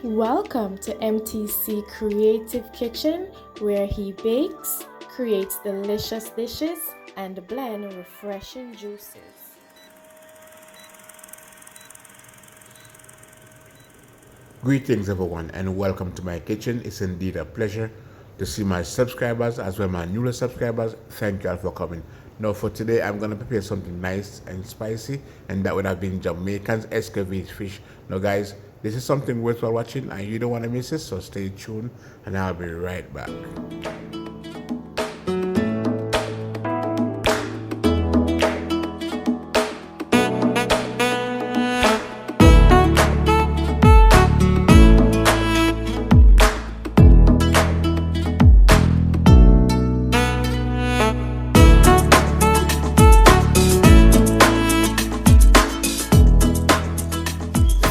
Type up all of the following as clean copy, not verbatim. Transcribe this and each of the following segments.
Welcome to MTC Creative Kitchen, where he bakes, creates delicious dishes, and blend refreshing juices. Greetings everyone and welcome to my kitchen. It's indeed a pleasure to see my subscribers as well as my newer subscribers. Thank you all for coming. Now for today I'm going to prepare something nice and spicy, and that would have been Jamaican's Escovitch fish. Now guys, this is something worthwhile watching and you don't want to miss it, so stay tuned and I'll be right back.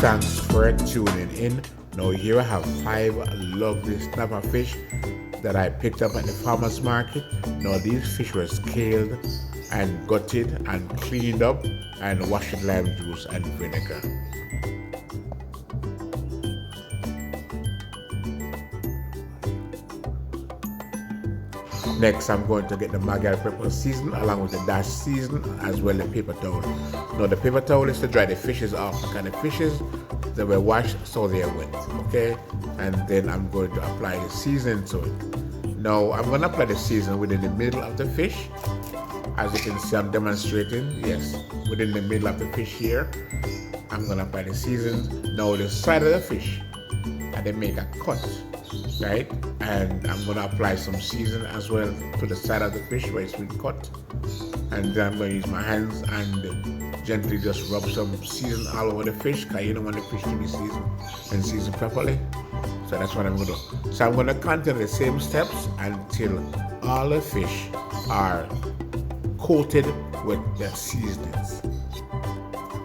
Thanks for tuning in. Now here I have 5 lovely snapper fish that I picked up at the farmer's market. Now these fish were scaled and gutted and cleaned up and washed with lime juice and vinegar. Next, I'm going to get the Magyar pepper season along with the dash season as well as the paper towel. Now the paper towel is to dry the fishes off, because the fishes they were washed so they are wet, okay? And then I'm going to apply the seasoning to it. Now I'm going to apply the seasoning within the middle of the fish. As you can see, I'm demonstrating, yes, within the middle of the fish here. I'm going to apply the seasoning. Now the side of the fish, and then make a cut, right? And I'm going to apply some seasoning as well to the side of the fish where it's been cut. And then I'm going to use my hands and gently just rub some seasoning all over the fish, because you don't want the fish to be seasoned and seasoned properly. So that's what I'm going to do. So I'm going to continue the same steps until all the fish are coated with the seasonings.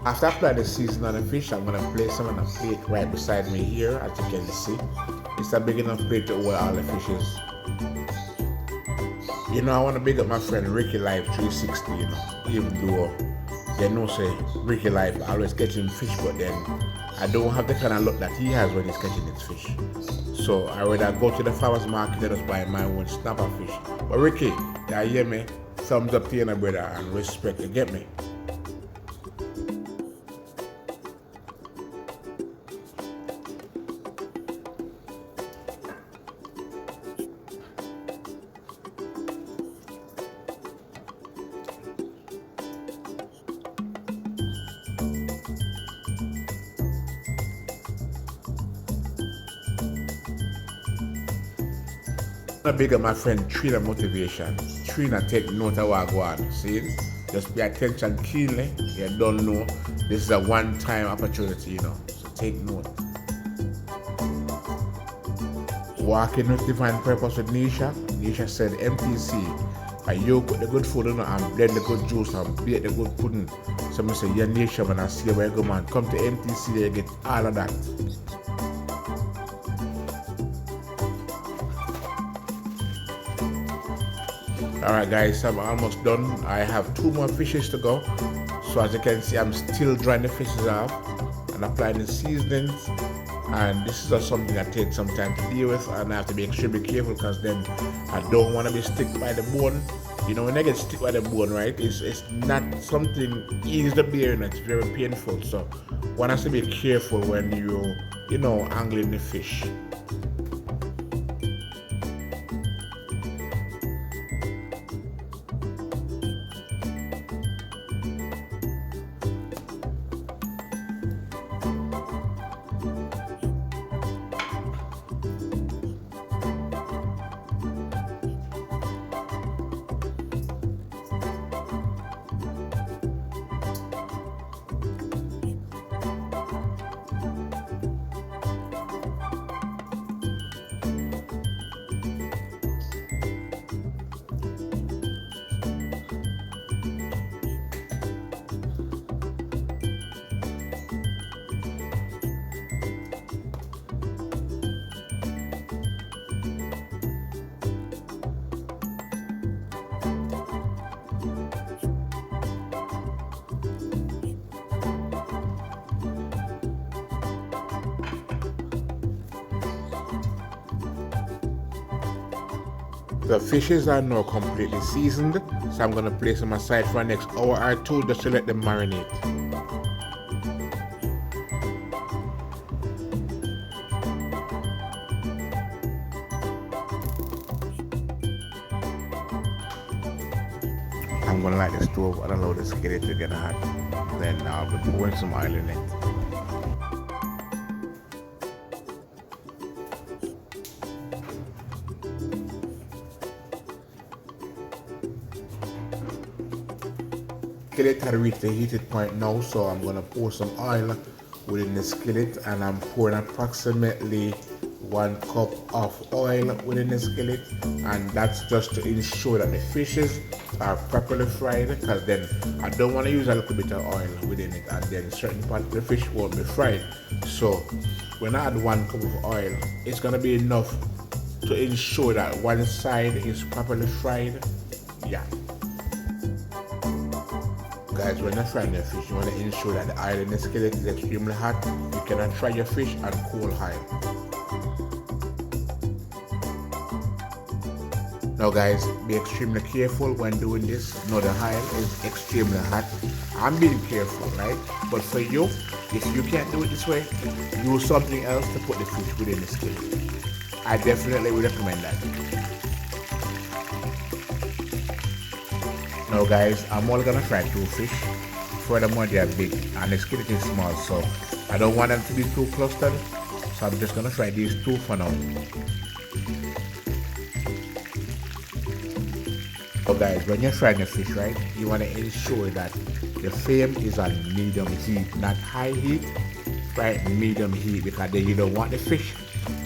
After I apply the seasoning on the fish, I'm going to place them on a plate right beside me here, as you can see. It's a big enough plate to hold all the fishes. You know, I want to big up my friend Ricky Life 360, you know, even though they know say Ricky Life always catching fish, but then I don't have the kind of luck that he has when he's catching his fish. So I rather go to the farmer's market and just buy my own snapper fish. But Ricky, you hear me? Thumbs up to you, brother, and respect, you get me? I big up my friend Trina Motivation. Trina, take note of what I go on. See? Just pay attention keenly. You don't know. This is a one-time opportunity, you know. So take note. Walking with divine purpose with Nisha. Nisha said, MPC, you put the good food in and blend the good juice and bake the good pudding. So I say, yeah, Nisha, man, I see where you go, man. Come to MTC, you get all of that. Alright guys, I'm almost done. I have 2 more fishes to go. So as you can see, I'm still drying the fishes off and applying the seasonings. And this is just something that takes some time to deal with, and I have to be extremely careful, because then I don't want to be stick by the bone. You know, when I get stick by the bone, right, it's not something easy to bear, and it's very painful. So one has to be careful when you know, angling the fish. The fishes are now completely seasoned, so I'm going to place them aside for the next hour or two just to let them marinate. I'm going to light the stove and allow the skillet to get hot. Then I'll be pouring some oil in it. Skillet had reached the heated point now, so I'm going to pour some oil within the skillet, and I'm pouring approximately 1 cup of oil within the skillet, and that's just to ensure that the fishes are properly fried, because then I don't want to use a little bit of oil within it and then certain part of the fish won't be fried. So when I add 1 cup of oil, it's going to be enough to ensure that one side is properly fried. Yeah. Guys, when you're frying your fish, you want to ensure that the oil in the skillet is extremely hot. You cannot fry your fish on coal high. Now guys, be extremely careful when doing this. Now the oil is extremely hot. I'm being careful, right? But for you, if you can't do it this way, use something else to put the fish within the skillet. I definitely would recommend that. Now guys, I'm only gonna fry 2 fish. Furthermore, they are big and the skillet is small, so I don't want them to be too clustered. So I'm just gonna fry these 2 for now. So guys, when you're frying your fish, right, you want to ensure that the flame is on medium heat, not high heat, right? Medium heat, because then you don't want the fish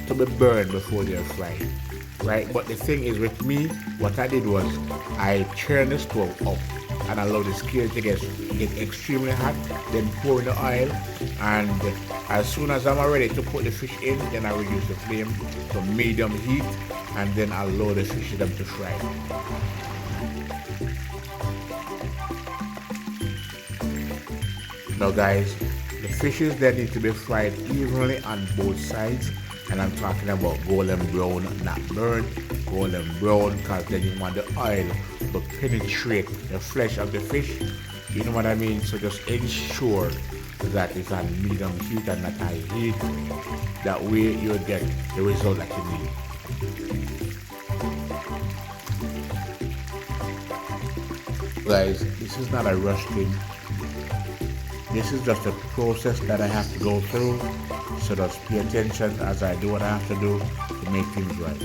to be burned before they're fried, right? But the thing is, with me, what I did was I turned the stove up and allowed the skillet to get extremely hot, then pour in the oil, and as soon as I'm ready to put the fish in, then I reduce the flame to medium heat, and then allow the fish them to fry. Now guys, the fishes that need to be fried evenly on both sides, and I'm talking about golden brown, not burnt, golden brown, because then you want the oil to penetrate the flesh of the fish, you know what I mean? So just ensure that it's on medium heat and not high heat, that way you'll get the result that you need. Guys, this is not a rush thing. This is just a process that I have to go through, so just pay attention as I do what I have to do to make things right.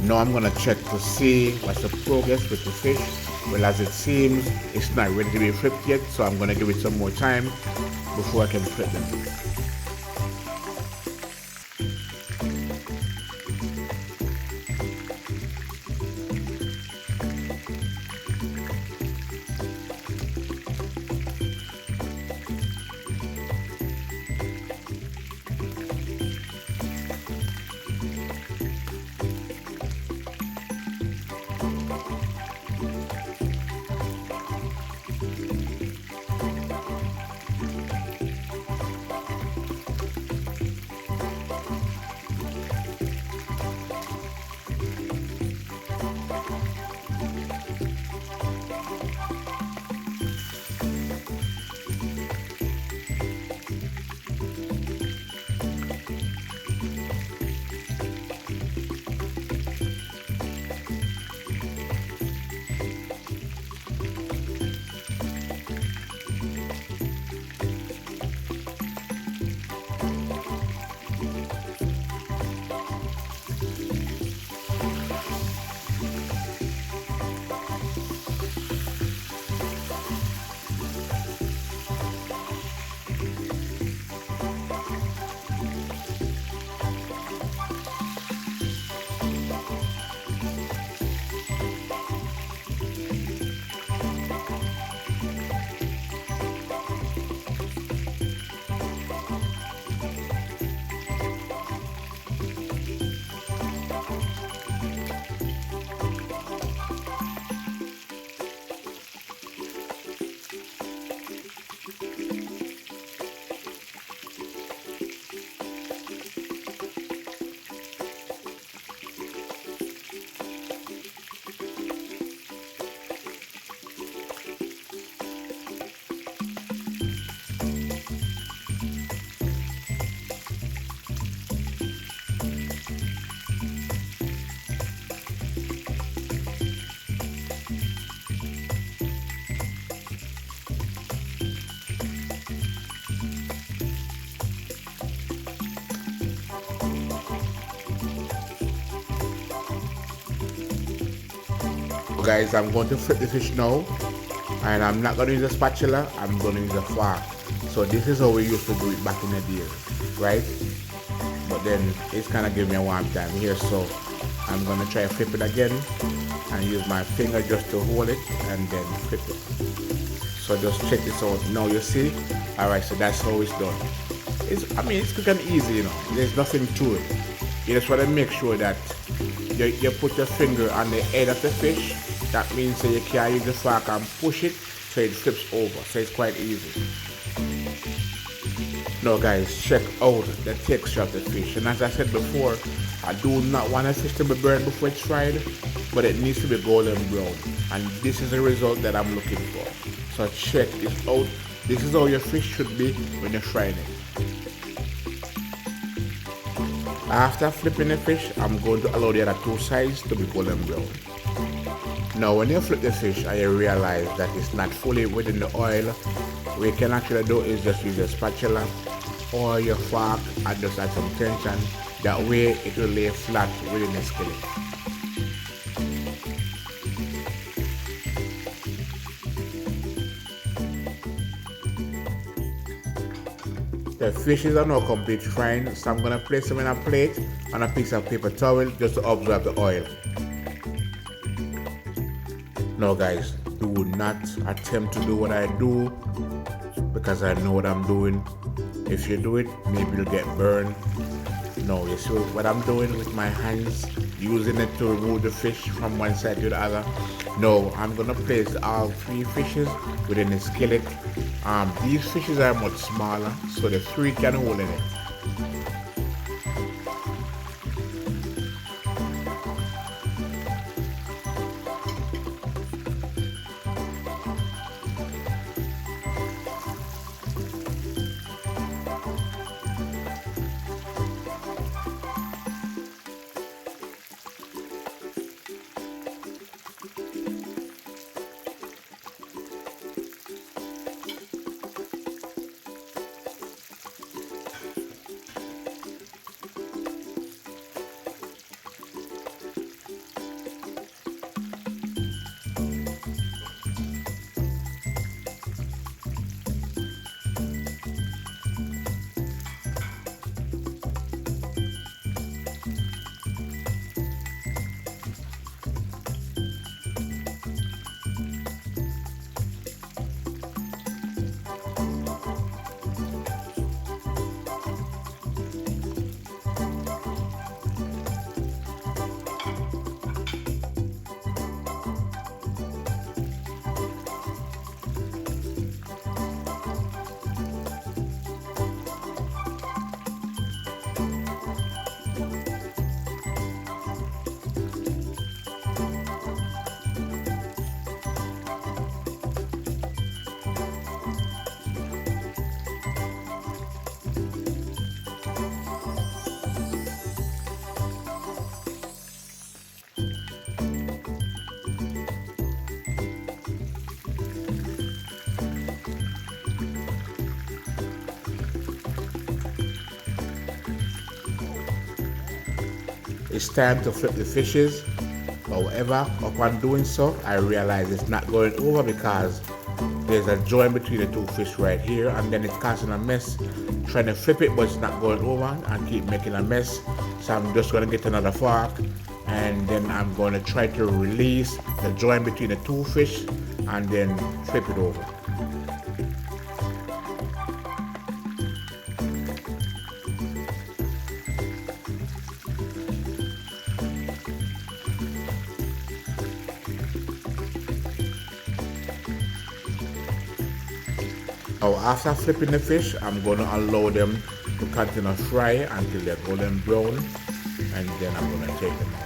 Now I'm gonna check to see what's the progress with the fish. Well, as it seems, it's not ready to be flipped yet, so I'm gonna give it some more time before I can flip them. guys, I'm going to flip the fish now, and I'm not going to use a spatula, I'm going to use a fork. So this is how we used to do it back in the day, right? But then it's kind of giving me a warm time here, so I'm going to try to flip it again and use my finger just to hold it and then flip it. So just check this out. Now you see? Alright, so that's how it's done. It's quick and easy, you know. There's nothing to it. You just want to make sure that you put your finger on the head of the fish. That means that you can use the fork and push it so it flips over. So it's quite easy. Now guys, check out the texture of the fish. And as I said before, I do not want the fish to be burned before it's fried, but it needs to be golden brown. And this is the result that I'm looking for. So check this out. This is how your fish should be when you're frying it. After flipping the fish, I'm going to allow the other two sides to be golden brown. Now when you flip the fish and you realize that it's not fully within the oil, what you can actually do is just use a spatula or your fork and just add some tension. That way it will lay flat within the skillet. The fishes are now completely frying, so I'm going to place them in a plate on a piece of paper towel just to absorb the oil. Now guys, do not attempt to do what I do because I know what I'm doing. If you do it, maybe you'll get burned. No, you see what I'm doing with my hands, using it to remove the fish from one side to the other. No, I'm gonna place all three fishes within the skillet. These fishes are much smaller, so the three can hold in it. It's time to flip the fishes. However, upon doing so, I realize it's not going over because there's a joint between the two fish right here, and then it's causing a mess. Trying to flip it, but it's not going over and keep making a mess. So I'm just going to get another fork, and then I'm going to try to release the joint between the two fish and then flip it over. Now after flipping the fish, I'm going to allow them to continue to fry until they're golden brown, and then I'm going to take them out.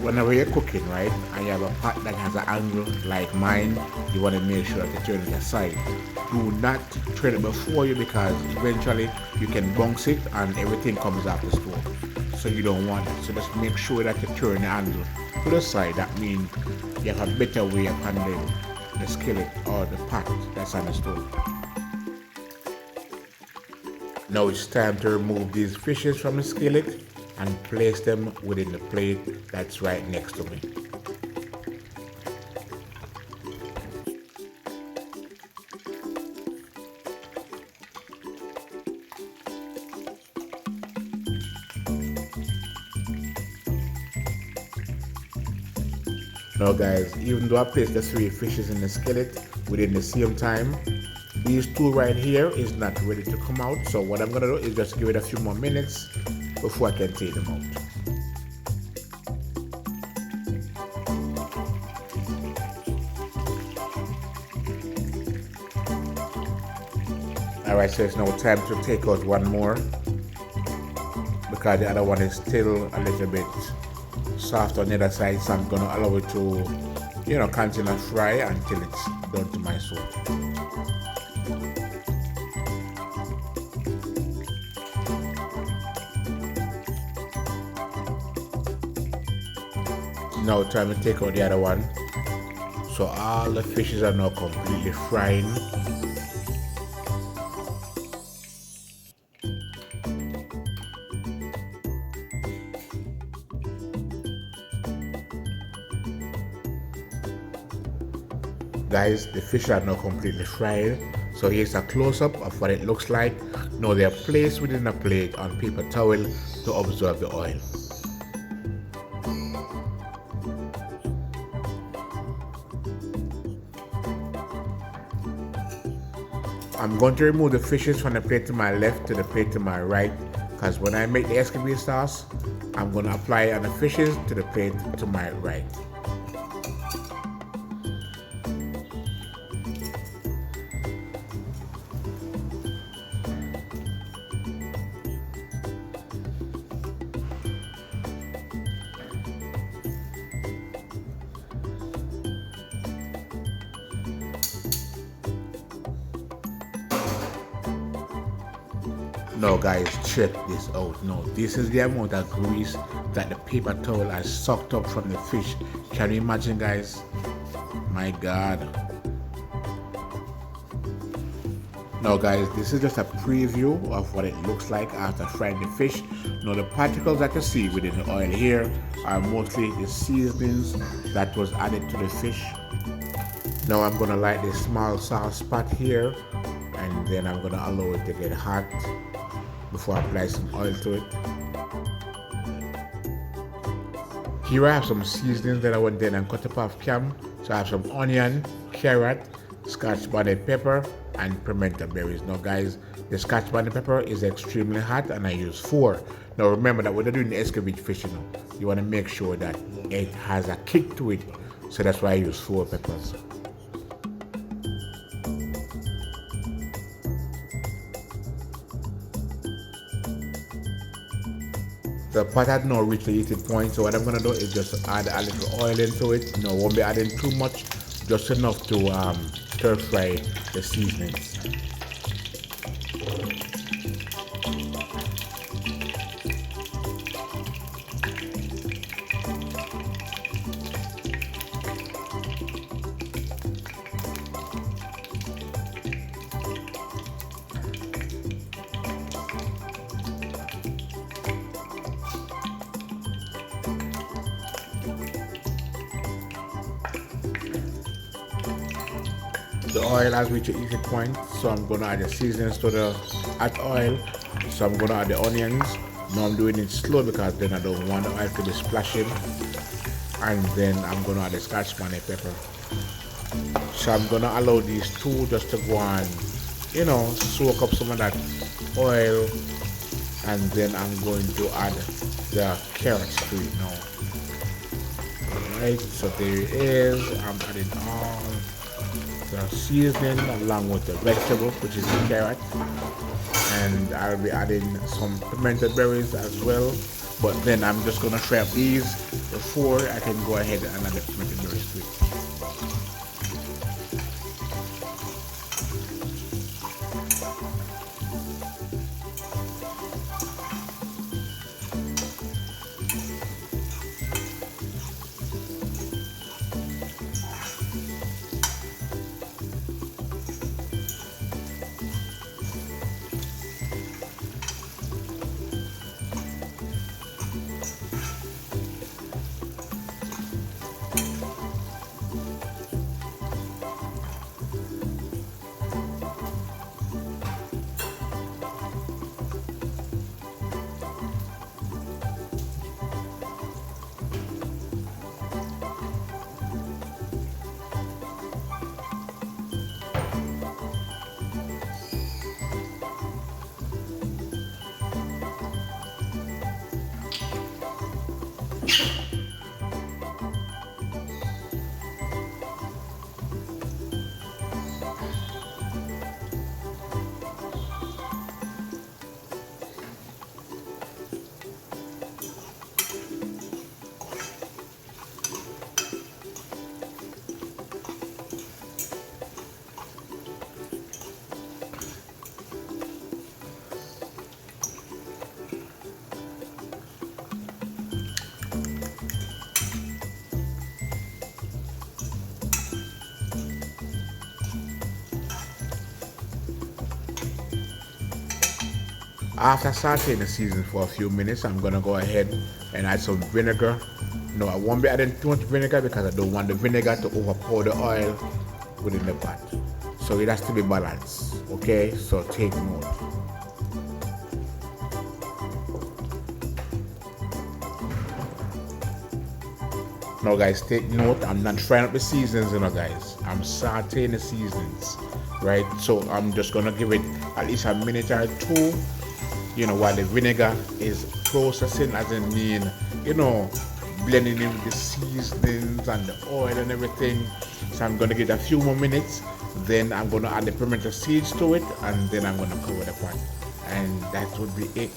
Whenever you're cooking, right, and you have a pot that has an angle like mine, you want to make sure that you turn it aside. Do not turn it before you, because eventually you can bounce it and everything comes off the stove. So you don't want it. So just make sure that you turn the angle to the side. That means you have a better way of handling the skillet or the pot that's on the stove. Now it's time to remove these fishes from the skillet and place them within the plate that's right next to me. Now guys, even though I placed the 3 fishes in the skillet within the same time, these 2 right here is not ready to come out. So what I'm gonna do is just give it a few more minutes before I can take them out. Alright, so it's now time to take out one more because the other one is still a little bit soft on the other side, so I'm gonna allow it to, continue to fry until it's done to my soup. Now time to take out the other one. So all the fishes are now completely frying. Guys, the fish are now completely fried. So here's a close-up of what it looks like. Now they are placed within a plate on paper towel to absorb the oil. I'm going to remove the fishes from the plate to my left to the plate to my right, because when I make the Escovitch sauce, I'm going to apply it on the fishes to the plate to my right. Now guys, check this out. Now this is the amount of grease that the paper towel has sucked up from the fish. Can you imagine, guys? My God. Now guys, this is just a preview of what it looks like after frying the fish. Now the particles that you see within the oil here are mostly the seasonings that was added to the fish. Now I'm gonna light this small sauce pot here, and then I'm gonna allow it to get hot before I apply some oil to it. Here I have some seasonings that I went then and cut up off cam. So I have some onion, carrot, scotch bonnet pepper, and pimento berries. Now guys, the scotch bonnet pepper is extremely hot and I use 4. Now remember that when you're doing the Escovitch fish, you want to make sure that it has a kick to it. So that's why I use 4 peppers. The pot had now reached the heated point, so what I'm going to do is just add a little oil into it. No, won't be adding too much, just enough to stir fry the seasonings. The oil has reached a heated point, so I'm going to add the seasonings to the hot oil. So I'm going to add the onions. Now I'm doing it slow because then I don't want the oil to be splashing. And then I'm going to add the scotch bonnet pepper. So I'm going to allow these two just to go and, soak up some of that oil. And then I'm going to add the carrots to it now. Alright, so there it is. I'm adding all the seasoning along with the vegetable, which is the carrot, and I'll be adding some pimento berries as well, but then I'm just gonna fry up these before I can go ahead and add the pimento berries to it. After sauteing the seasoning for a few minutes, I'm gonna go ahead and add some vinegar. No, I won't be adding too much vinegar because I don't want the vinegar to overpour the oil within the pot. So it has to be balanced, okay? So take note. Now guys, take note, I'm not frying up the seasonings, guys. I'm sauteing the seasonings, right? So I'm just gonna give it at least a minute or two, while the vinegar is processing, as in mean, blending in with the seasonings and the oil and everything. So I'm gonna give it a few more minutes, then I'm gonna add the pimento seeds to it, and then I'm gonna cover the pot. And that would be it.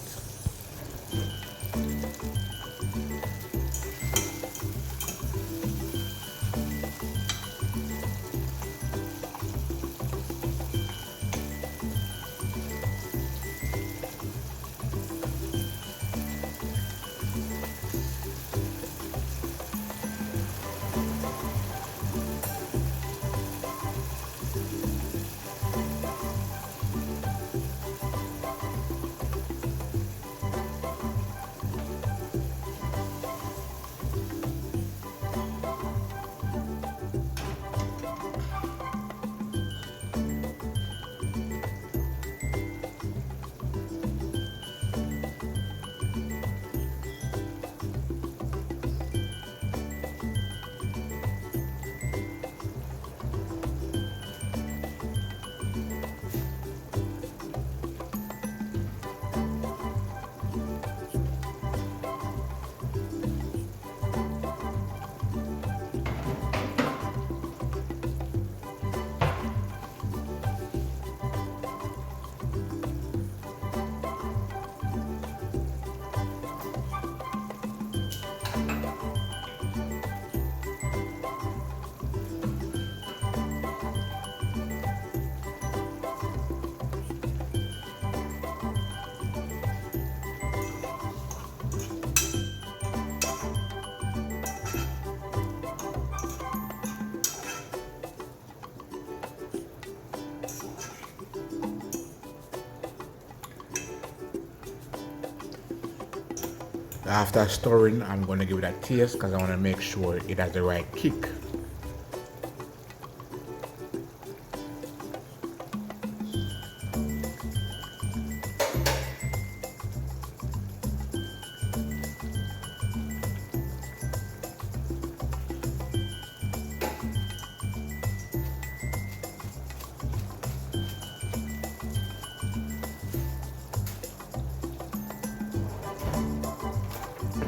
After stirring, I'm going to give it a taste because I want to make sure it has the right kick.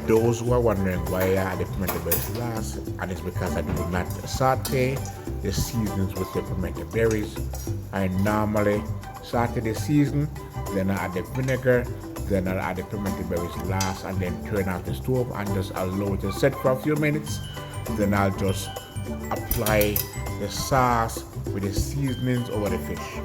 Those who are wondering why I add the pimento berries last, and it's because I do not saute the seasonings with the pimento berries. I normally saute the season, then I add the vinegar, then I'll add the pimento berries last, and then turn off the stove and just allow it to set for a few minutes. Then I'll just apply the sauce with the seasonings over the fish.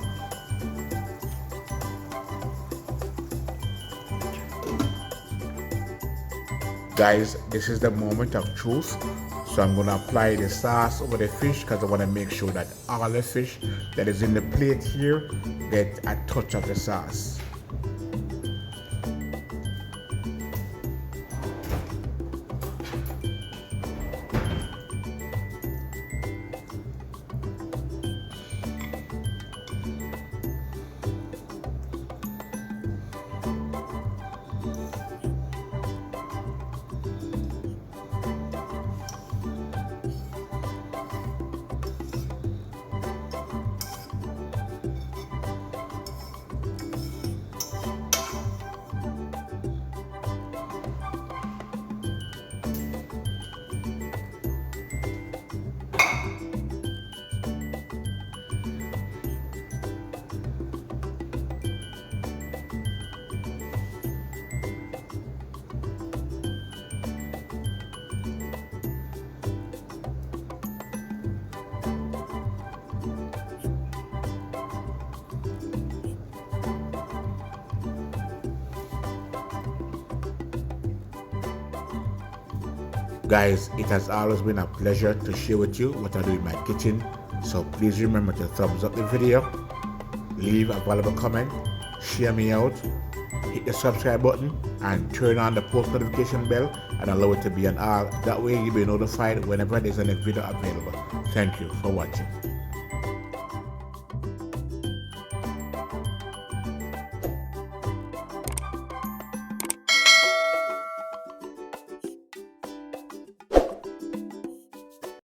Guys, this is the moment of truth. So I'm going to apply the sauce over the fish because I want to make sure that all the fish that is in the plate here get a touch of the sauce. Guys, it has always been a pleasure to share with you what I do in my kitchen. So please remember to thumbs up the video, leave a valuable comment, share me out, hit the subscribe button and turn on the post notification bell and allow it to be on all. That way you'll be notified whenever there's a new video available. Thank you for watching.